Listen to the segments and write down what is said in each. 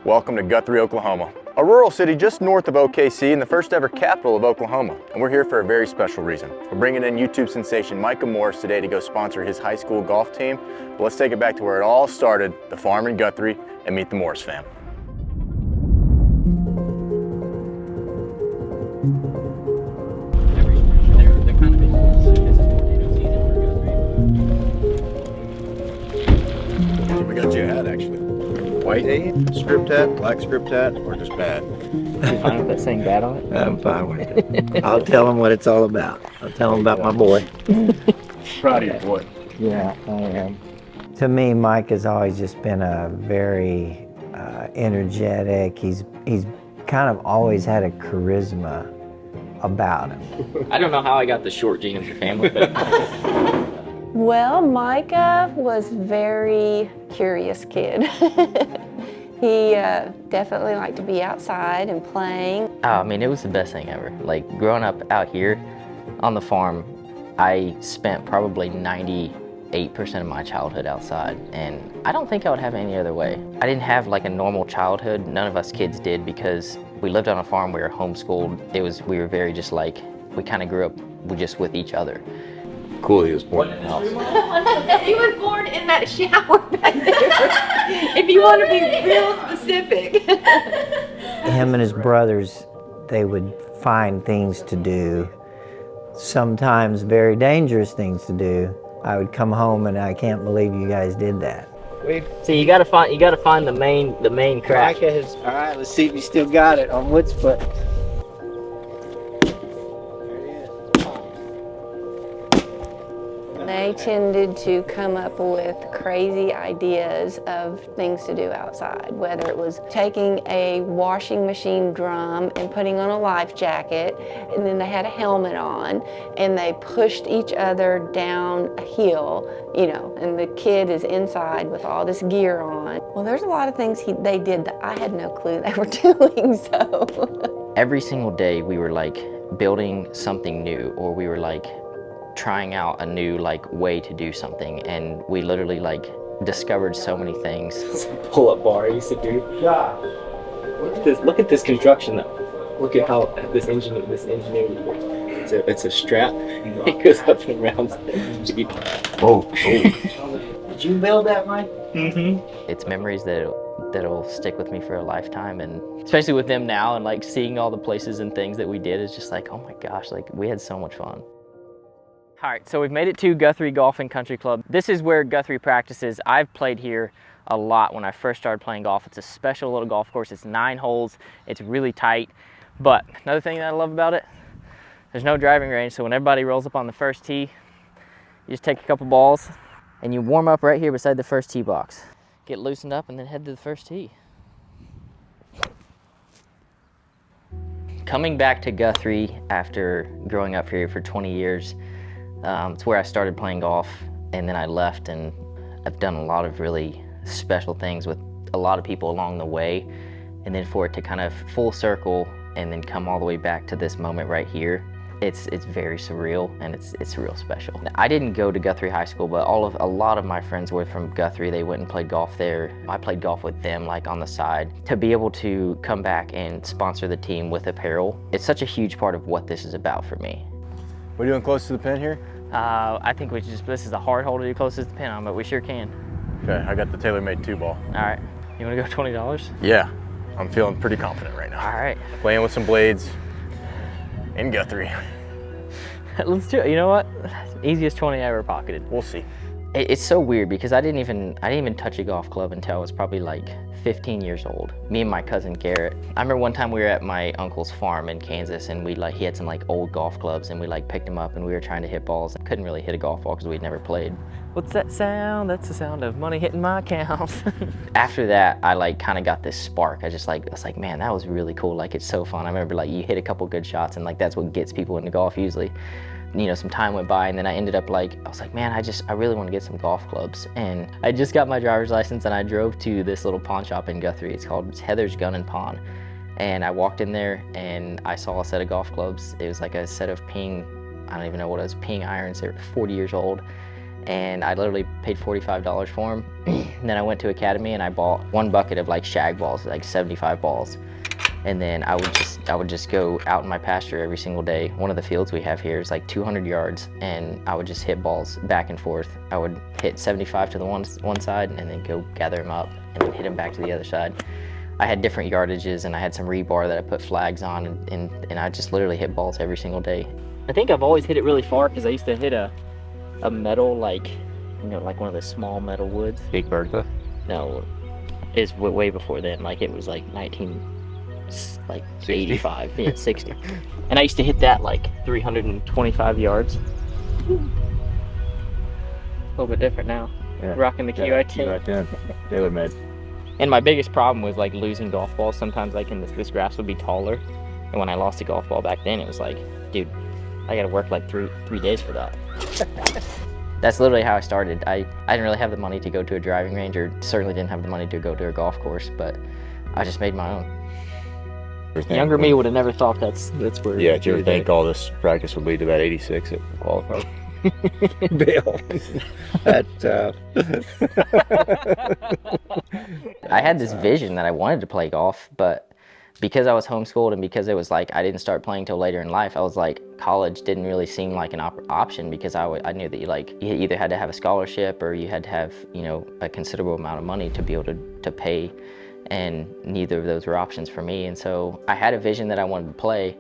Welcome to Guthrie, Oklahoma, a rural city just north of OKC and the first ever capital of Oklahoma. And we're here for a very special reason. We're bringing in YouTube sensation Micah Morris today to go sponsor his high school golf team. But let's take it back to where it all started, the farm in Guthrie, and meet the Morris fam. We got you a hat actually. White script hat, black script hat, or just bad? You fine with that saying bad on it? I'm fine with it. I'll tell them what it's all about. I'll tell them about my boy. Proud of your boy. Yeah, I am. To me, Mike has always just been a very energetic. He's kind of always had a charisma about him. I don't know how I got the short gene of your family, but Well, Micah was a very curious kid. He definitely liked to be outside and playing. oh, I mean, it was the best thing ever. Like, growing up out here on the farm, I spent probably 98% of my childhood outside, and I don't think I would have it any other way. I didn't have like a normal childhood. None of us kids did, because we lived on a farm, we were homeschooled. We were very just like, we kind of grew up just with each other. Cool, he was born in the house. He was born in that shower back there. If you want to be real specific. Him and his brothers, they would find things to do, sometimes very dangerous things to do. I would come home and I can't believe you guys did that. See, you gotta find the main crack. Micah has, all right, let's see if you still got it on Wood's foot. They tended to come up with crazy ideas of things to do outside, whether it was taking a washing machine drum and putting on a life jacket, and then they had a helmet on, and they pushed each other down a hill, you know, and the kid is inside with all this gear on. Well, there's a lot of things they did that I had no clue they were doing, so. Every single day we were like building something new, or we were like trying out a new like way to do something, and we literally like discovered so many things. Pull-up bar I used to do. Look at this construction though. Look at how this engineering. It's a strap. It goes up and around. Oh. Did you build that, Mike? Mm-hmm. It's memories that'll stick with me for a lifetime, and especially with them now, and like seeing all the places and things that we did is just like, oh my gosh, like we had so much fun. All right, so we've made it to Guthrie Golf and Country Club. This is where Guthrie practices. I've played here a lot when I first started playing golf. It's a special little golf course. It's 9 holes. It's really tight. But another thing that I love about it, there's no driving range. So when everybody rolls up on the first tee, you just take a couple balls and you warm up right here beside the first tee box. Get loosened up and then head to the first tee. Coming back to Guthrie after growing up here for 20 years, it's where I started playing golf, and then I left, and I've done a lot of really special things with a lot of people along the way, and then for it to kind of full circle and then come all the way back to this moment right here, it's very surreal, and it's real special. I didn't go to Guthrie High School, but a lot of my friends were from Guthrie. They went and played golf there. I played golf with them like on the side. To be able to come back and sponsor the team with apparel, it's such a huge part of what this is about for me. We're doing close to the pin here? I think this is a hard hole to do closest to the pin on, but we sure can. Okay, I got the TaylorMade 2-ball. All right, you wanna go $20? Yeah, I'm feeling pretty confident right now. All right. Playing with some blades in Guthrie. Let's do it. You know what? Easiest 20 I ever pocketed. We'll see. It's so weird because I didn't even touch a golf club until I was probably like 15 years old. Me and my cousin Garrett. I remember one time we were at my uncle's farm in Kansas, and he had some like old golf clubs, and we like picked them up and we were trying to hit balls. Couldn't really hit a golf ball because we'd never played. What's that sound? That's the sound of money hitting my account. After that, I like kind of got this spark. I was like, man, that was really cool. Like, it's so fun. I remember like you hit a couple good shots, and like that's what gets people into golf usually. You know, some time went by, and then I ended up I was like, man, I really want to get some golf clubs. And I just got my driver's license, and I drove to this little pawn shop in Guthrie. It's called Heather's Gun and Pawn. And I walked in there, and I saw a set of golf clubs. It was like a set of I don't even know what it was, ping irons. They were 40 years old. and I literally paid $45 for them. And then I went to Academy and I bought one bucket of like shag balls, like 75 balls. And then I would just go out in my pasture every single day. One of the fields we have here is like 200 yards, and I would just hit balls back and forth. I would hit 75 to the one side and then go gather them up and then hit them back to the other side. I had different yardages, and I had some rebar that I put flags on, and I just literally hit balls every single day. I think I've always hit it really far because I used to hit a metal, like, you know, like one of the small metal woods. Big Bertha? No, it's way before then. Like it was like 85, yeah, 60. And I used to hit that like 325 yards. A little bit different now. Yeah. Rocking the QI10. Taylor made. And my biggest problem was like losing golf balls. Sometimes like this grass would be taller. And when I lost a golf ball back then, it was like, dude, I gotta work like three days for that. That's literally how I started. I didn't really have the money to go to a driving range, or certainly didn't have the money to go to a golf course, but I just made my own. Younger me would have never thought that's where. Yeah, do you ever think all this practice would lead to that 86 at qualified? Bill, I had this vision that I wanted to play golf, but because I was homeschooled and because it was like I didn't start playing till later in life, I was like, college didn't really seem like an option, because I knew that you either had to have a scholarship or you had to have, you know, a considerable amount of money to be able to pay, and neither of those were options for me. And so I had a vision that I wanted to play,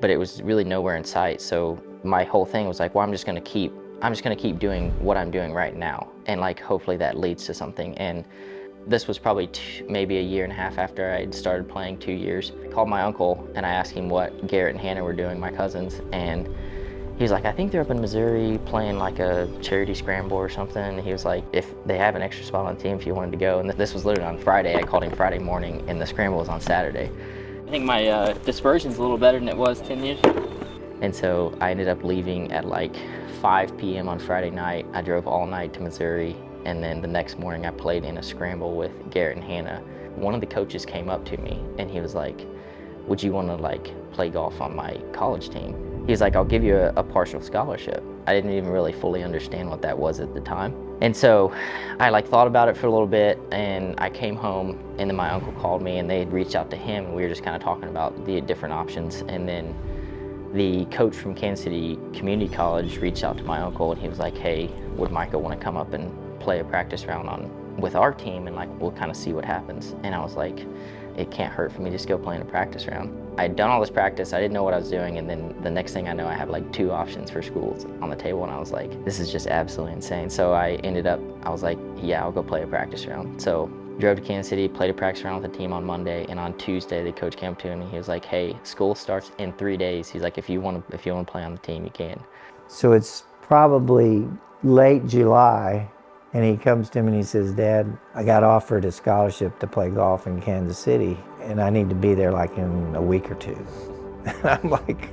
but it was really nowhere in sight. So my whole thing was like, well, I'm just gonna keep doing what I'm doing right now, and like hopefully that leads to something. And this was probably maybe a year and a half after I'd started playing, 2 years. I called my uncle and I asked him what Garrett and Hannah were doing, my cousins, and he was like, I think they're up in Missouri playing like a charity scramble or something. And he was like, if they have an extra spot on the team, if you wanted to go. And this was literally on Friday. I called him Friday morning, and the scramble was on Saturday. I think my dispersion's a little better than it was 10 years ago. And so I ended up leaving at like 5 p.m. on Friday night. I drove all night to Missouri, and then the next morning I played in a scramble with Garrett and Hannah. One of the coaches came up to me and he was like, would you want to like play golf on my college team? He was like, I'll give you a partial scholarship. I didn't even really fully understand what that was at the time. And so I like thought about it for a little bit, and I came home, and then my uncle called me, and they had reached out to him, and we were just kind of talking about the different options. And then the coach from Kansas City Community College reached out to my uncle, and he was like, hey, would Micah want to come up and play a practice round with our team, and like we'll kind of see what happens. And I was like, it can't hurt for me to just go play in a practice round. I'd done all this practice, I didn't know what I was doing, and then the next thing I know, I have like 2 options for schools on the table, and I was like, this is just absolutely insane. So I was like, yeah, I'll go play a practice round. So drove to Kansas City, played a practice round with the team on Monday, and on Tuesday the coach came up to me and he was like, hey, school starts in 3 days. He's like, if you want to play on the team, you can. So it's probably late July, and he comes to me and he says, Dad, I got offered a scholarship to play golf in Kansas City, and I need to be there like in a week or 2. And I'm like,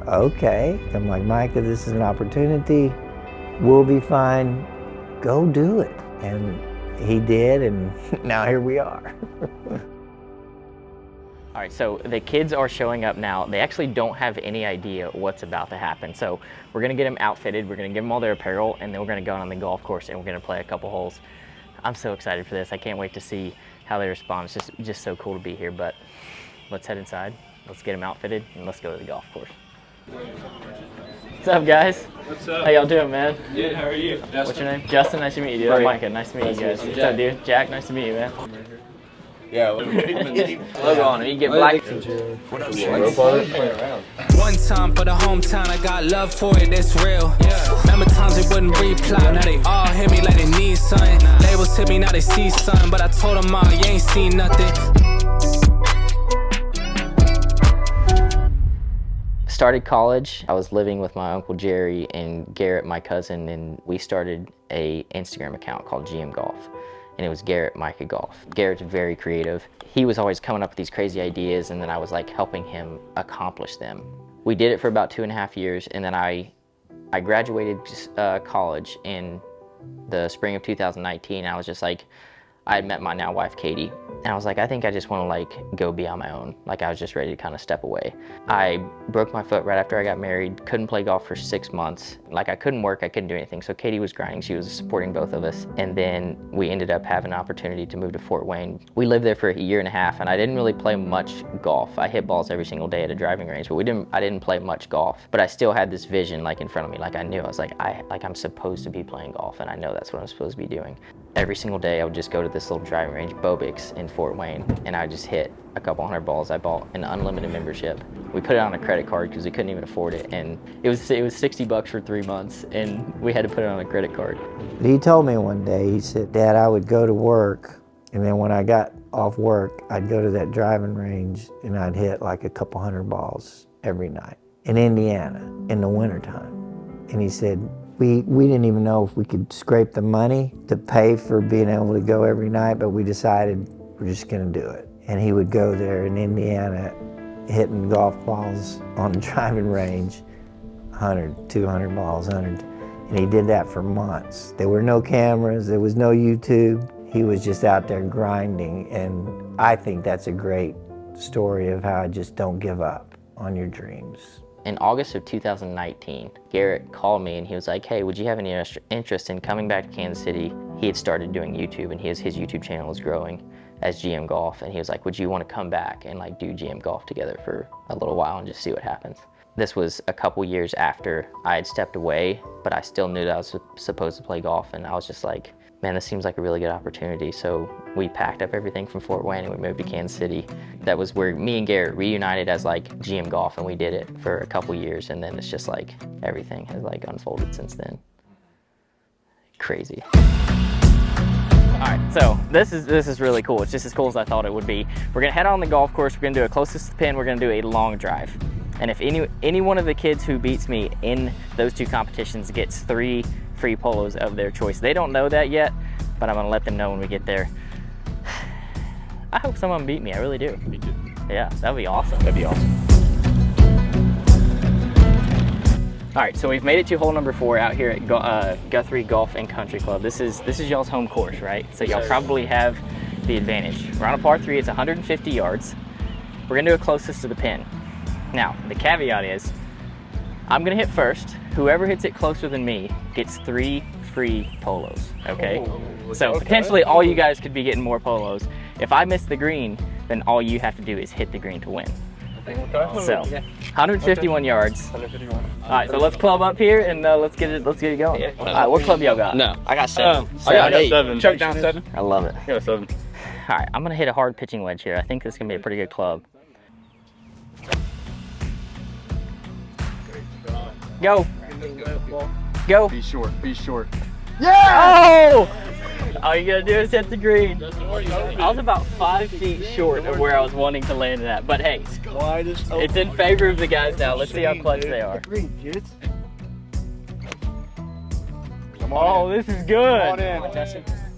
okay. I'm like, Micah, this is an opportunity. We'll be fine. Go do it. And he did, and now here we are. All right, so the kids are showing up now. They actually don't have any idea what's about to happen. So we're gonna get them outfitted, we're gonna give them all their apparel, and then we're gonna go on the golf course and we're gonna play a couple holes. I'm so excited for this. I can't wait to see how they respond. It's just so cool to be here, but let's head inside, let's get them outfitted, and let's go to the golf course. What's up, guys? What's up? How y'all doing, man? Good, how are you? Justin. What's your name? Justin, nice to meet you, dude. Micah, nice to meet you guys. What's up, dude? Jack, nice to meet you, man. Yeah, Logo on him, you get black. One time for the hometown, I got love for it, it's real. Remember times they wouldn't reply, now they all hit me like they need something. Labels hit me, now they see something, but I told them all, you ain't seen nothing. Started college, I was living with my Uncle Jerry and Garrett, my cousin, and we started a Instagram account called GM Golf. And it was Garrett Micah Golf. Garrett's very creative. He was always coming up with these crazy ideas, and then I was like helping him accomplish them. We did it for about 2.5 years, and then I graduated college in the spring of 2019. I was just like, I had met my now wife, Katie, And I was like, I think I just want to like go be on my own. Like I was just ready to kind of step away. I broke my foot right after I got married, couldn't play golf for 6 months. Like I couldn't work, I couldn't do anything. So Katie was grinding, she was supporting both of us. And then we ended up having an opportunity to move to Fort Wayne. We lived there for a year and a half, and I didn't really play much golf. I hit balls every single day at a driving range, but I didn't play much golf. But I still had this vision like in front of me. Like I knew, I was like, I'm supposed to be playing golf, and I know that's what I'm supposed to be doing. Every single day I would just go to this little driving range, Bobix in Fort Wayne, and I would just hit a couple hundred balls. I bought an unlimited membership. We put it on a credit card because we couldn't even afford it, and it was $60 for 3 months, and we had to put it on a credit card. He told me one day, he said, Dad, I would go to work, and then when I got off work, I'd go to that driving range and I'd hit like a couple hundred balls every night in Indiana in the wintertime. And he said, we didn't even know if we could scrape the money to pay for being able to go every night, but we decided we're just gonna do it. And he would go there in Indiana hitting golf balls on the driving range, 100, 200 balls, 100. And he did that for months. There were no cameras, there was no YouTube. He was just out there grinding, and I think that's a great story of how I just don't give up on your dreams. In August of 2019, Garrett called me and he was like, hey, would you have any interest in coming back to Kansas City? He had started doing YouTube, and his YouTube channel was growing as GM Golf, and he was like, would you want to come back and like do GM Golf together for a little while and just see what happens? This was a couple years after I had stepped away, but I still knew that I was supposed to play golf, and I was just like, man, this seems like a really good opportunity. So we packed up everything from Fort Wayne and we moved to Kansas City. That was where me and Garrett reunited as like GM Golf, and we did it for a couple years, and then it's just like everything has like unfolded since then. Crazy. All right, so this is really cool. It's just as cool as I thought it would be. We're gonna head on the golf course. We're gonna do a closest to the pin. We're gonna do a long drive. And if any one of the kids who beats me in those two competitions gets 3 free polos of their choice. They don't know that yet, but I'm gonna let them know when we get there. I hope someone beat me, I really do. Me too. Yeah, that'd be awesome. That'd be awesome. All right, so we've made it to hole number 4 out here at Guthrie Golf and Country Club. This is y'all's home course, right? So y'all probably have the advantage. We're on a par 3, it's 150 yards. We're gonna do it closest to the pin. Now, the caveat is, I'm gonna hit first. Whoever hits it closer than me gets 3 free polos, okay? So potentially all you guys could be getting more polos. If I miss the green, then all you have to do is hit the green to win. So, 151 yards. 151. All right, so let's club up here and let's get it going. All right, what club y'all got? No, I got 7. I got 7. Chuck down 7. I love it. I got 7. All right, I'm gonna hit a hard pitching wedge here. I think this is gonna be a pretty good club. Go. Go. Be short. Be short. Oh! All you gotta do is hit the green. I was about 5 feet short of where I was wanting to land it at, but hey, it's in favor of the guys now. Let's see how clutch they are. Oh, this is good.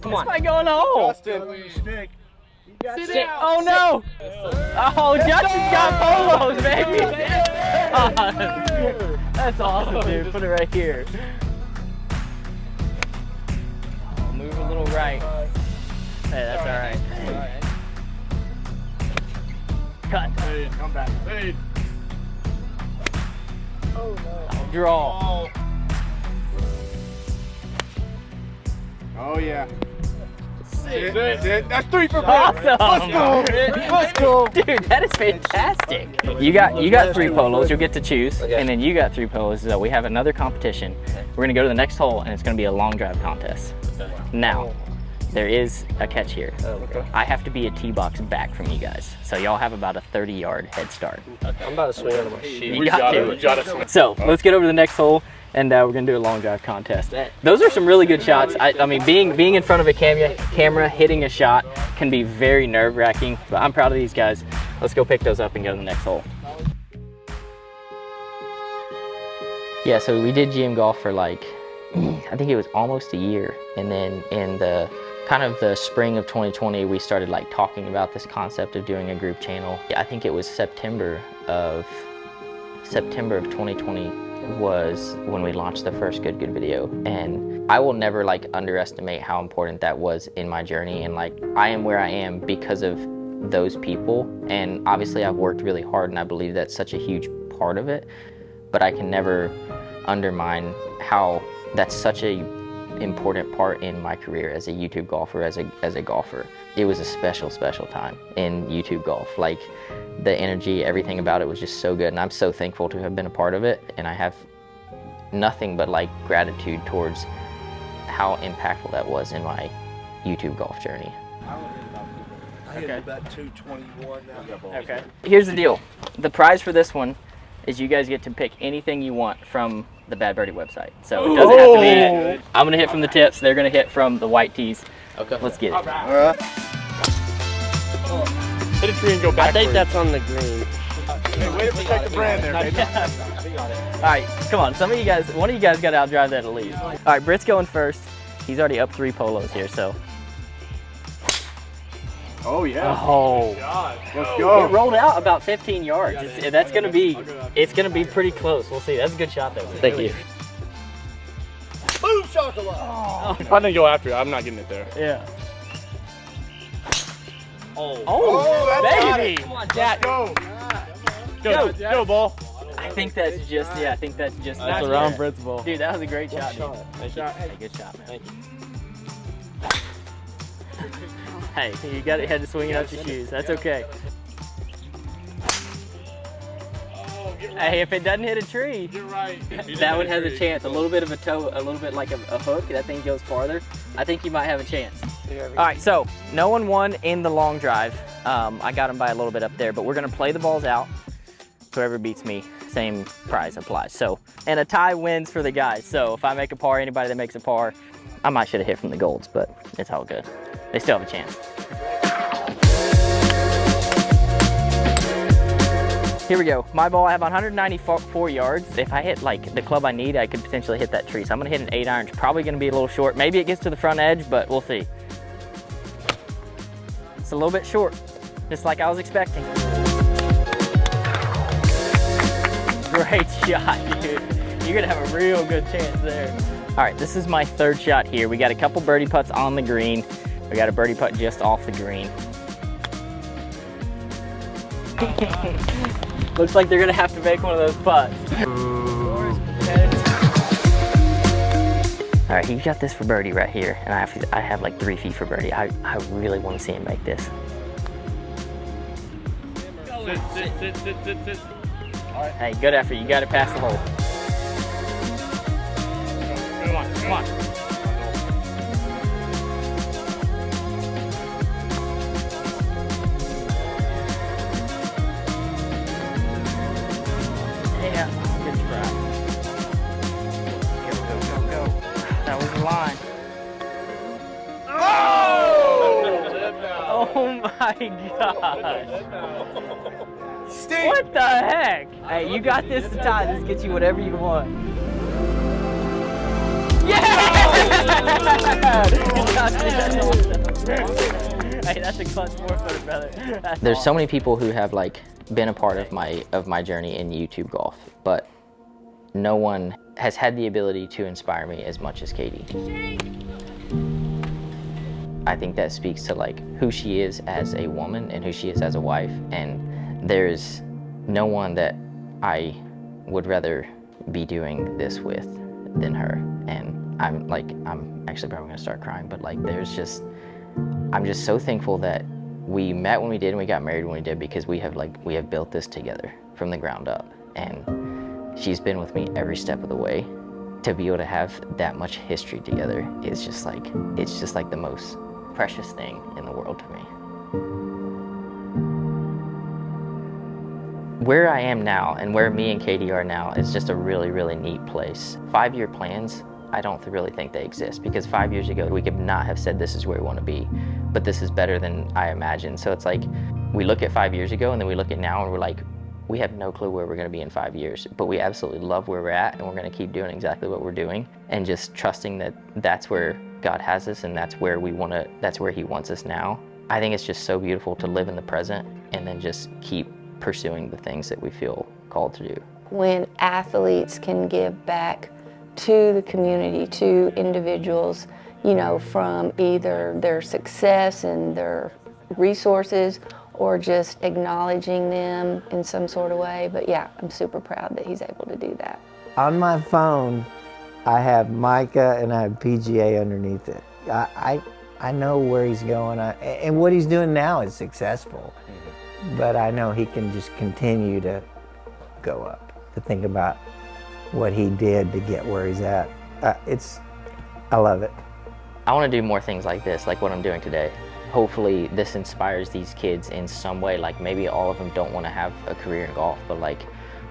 Come on. This might go in the hole. Oh no! Oh, Justin's got polos, baby! That's awesome, dude. Put it right here. Oh, move a little right. Hey, that's all right. Cut. Fade. Come back. Fade. Oh, no. Draw. Oh, yeah. That's 3 for Awesome! Let's go. Dude, that is fantastic. You got 3 polos, you'll get to choose, and then you got 3 polos. So we have another competition. We're gonna go to the next hole, and it's gonna be a long drive contest. Now, there is a catch here. I have to be a tee box back from you guys, so y'all have about a 30-yard head start. I'm about to swing out of my shit. You got to. So let's get over to the next hole, and we're gonna do a long drive contest. Those are some really good shots. I mean, being in front of a camera, hitting a shot can be very nerve-wracking, but I'm proud of these guys. Let's go pick those up and go to the next hole. Yeah, so we did GM Golf for like, I think it was almost a year, and then in the kind of the spring of 2020, we started like talking about this concept of doing a group channel. I think it was September of 2020 was when we launched the first Good video, and I will never like underestimate how important that was in my journey, and like I am where I am because of those people. And obviously I've worked really hard, and I believe that's such a huge part of it, but I can never undermine how that's such a important part in my career as a YouTube golfer, as a golfer. It was a special time in YouTube golf. Like the energy, everything about it was just so good, and I'm so thankful to have been a part of it, and I have nothing but like gratitude towards how impactful that was in my YouTube golf journey. I hit about 221 now. Okay. Here's the deal. The prize for this one is you guys get to pick anything you want from the Bad Birdie website. So it doesn't have to be, I'm going to hit from the tips, they're going to hit from the white tees. Okay. Let's get it. All right. Hit a tree and go back. I think that's on the green. Hey, way to protect the brand there, baby. All right, come on. Some of you guys, one of you guys got to outdrive that at least. All right, Britt's going first. He's already up 3 polos here, so. Oh, yeah. Oh. Let's go. It rolled out about 15 yards. It's going to be pretty close. We'll see. That's a good shot, though. Thank you. Boom, chocolate. If I didn't go after it, I'm not getting it there. Yeah. Oh, that's baby! Come on, Jack. Go. Go, ball. I think that's just, I think that's just. That's a round Britt's ball. Dude, that was a great shot, dude. Thank you. Hey, good shot, man. Thank you. Hey, you had to swing it out your shoes. That's okay. Hey, if it doesn't hit a tree, You're right. that one has a chance. A little bit of a toe, a little bit like a hook. That thing goes farther. I think you might have a chance. All right, so no one won in the long drive. I got him by a little bit up there, but we're gonna play the balls out. Whoever beats me, same prize applies. So, and a tie wins for the guys. So if I make a par, anybody that makes a par, I might should have hit from the golds, but it's all good. They still have a chance. Here we go. My ball, I have 194 yards. If I hit like the club I need, I could potentially hit that tree. So I'm gonna hit an 8 iron. It's probably gonna be a little short. Maybe it gets to the front edge, but we'll see. It's a little bit short, just like I was expecting. Great shot, dude. You're gonna have a real good chance there. All right, this is my 3rd shot here. We got a couple birdie putts on the green. We got a birdie putt just off the green. Looks like they're gonna have to make one of those putts. All right, he got this for birdie right here, and I have like 3 feet for birdie. I really want to see him make this. Sit. Hey, good effort. You got to pass the hole. Come on. Yeah, good try. Go. That was the line. Oh my gosh. What the heck? Hey, you got this to tie. This gets you whatever you want. Yeah! Hey, that's a clutch 4-footer, brother. There's so many people who have like been a part of my journey in YouTube golf, but no one has had the ability to inspire me as much as Katie. I think that speaks to like who she is as a woman and who she is as a wife, and there's no one that I would rather be doing this with than her. And I'm actually probably gonna start crying, but like I'm just so thankful that we met when we did and we got married when we did, because we have built this together from the ground up, and she's been with me every step of the way. To be able to have that much history together is just like, it's just like the most precious thing in the world to me. Where I am now and where me and Katie are now is just a really, really neat place. 5-year plans, I don't really think they exist, because 5 years ago we could not have said this is where we want to be, but this is better than I imagined. So it's like we look at 5 years ago and then we look at now and we're like, we have no clue where we're going to be in 5 years, but we absolutely love where we're at, and we're going to keep doing exactly what we're doing, and just trusting that that's where God has us and that's where He wants us now. I think it's just so beautiful to live in the present and then just keep pursuing the things that we feel called to do. When athletes can give back to the community, to individuals, you know, from either their success and their resources or just acknowledging them in some sort of way. But yeah, I'm super proud that he's able to do that. On my phone, I have Micah and I have PGA underneath it. I know where he's going, and what he's doing now is successful. But I know he can just continue to go up, to think about what he did to get where he's at. I love it. I want to do more things like this, like what I'm doing today. Hopefully this inspires these kids in some way. Like maybe all of them don't want to have a career in golf, but like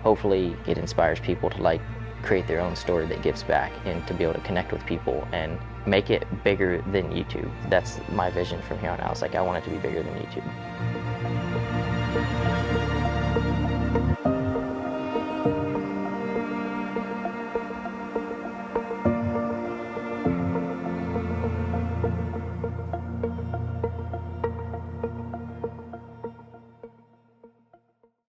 hopefully it inspires people to like create their own story that gives back and to be able to connect with people and make it bigger than YouTube. That's my vision from here on out. It's like I want it to be bigger than YouTube.